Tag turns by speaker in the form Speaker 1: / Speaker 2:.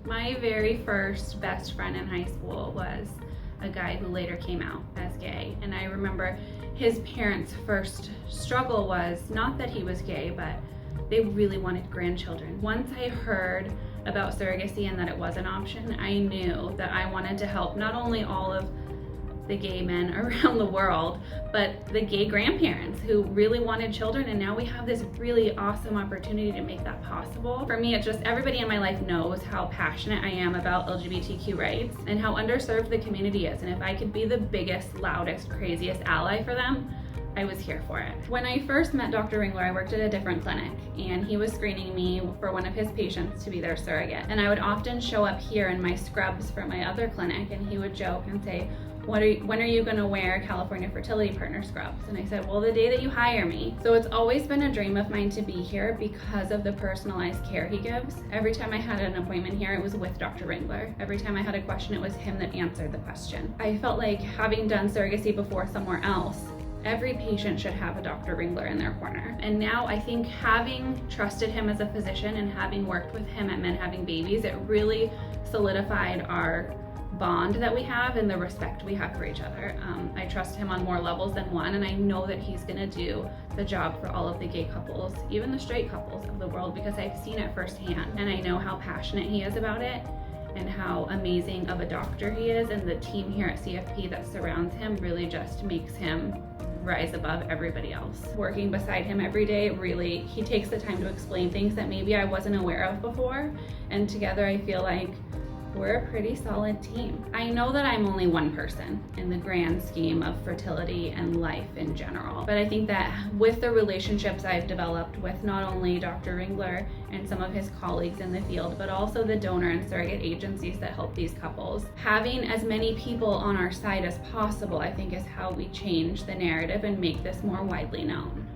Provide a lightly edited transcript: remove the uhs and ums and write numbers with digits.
Speaker 1: My very first best friend in high school was a guy who later came out as gay. And I remember his parents' first struggle was not that he was gay, but they really wanted grandchildren. Once I heard about surrogacy and that it was an option, I knew that I wanted to help not only all of the gay men around the world, but the gay grandparents who really wanted children, and now we have this really awesome opportunity to make that possible. For me, it's just everybody in my life knows how passionate I am about LGBTQ rights and how underserved the community is, and if I could be the biggest, loudest, craziest ally for them, I was here for it. When I first met Dr. Ringler, I worked at a different clinic, and he was screening me for one of his patients to be their surrogate. And I would often show up here in my scrubs from my other clinic, and he would joke and say, when are you gonna wear California Fertility Partners scrubs? And I said, well, the day that you hire me. So it's always been a dream of mine to be here because of the personalized care he gives. Every time I had an appointment here, it was with Dr. Ringler. Every time I had a question, it was him that answered the question. I felt like having done surrogacy before somewhere else, every patient should have a Dr. Ringler in their corner. And now I think having trusted him as a physician and having worked with him at Men Having Babies, it really solidified our bond that we have and the respect we have for each other. I trust him on more levels than one, and I know that he's gonna do the job for all of the gay couples, even the straight couples of the world, because I've seen it firsthand, and I know how passionate he is about it and how amazing of a doctor he is, and the team here at CFP that surrounds him really just makes him rise above everybody else. Working beside him every day, really, he takes the time to explain things that maybe I wasn't aware of before, and together I feel like we're a pretty solid team. I know that I'm only one person in the grand scheme of fertility and life in general, but I think that with the relationships I've developed with not only Dr. Ringler and some of his colleagues in the field, but also the donor and surrogate agencies that help these couples, having as many people on our side as possible, I think, is how we change the narrative and make this more widely known.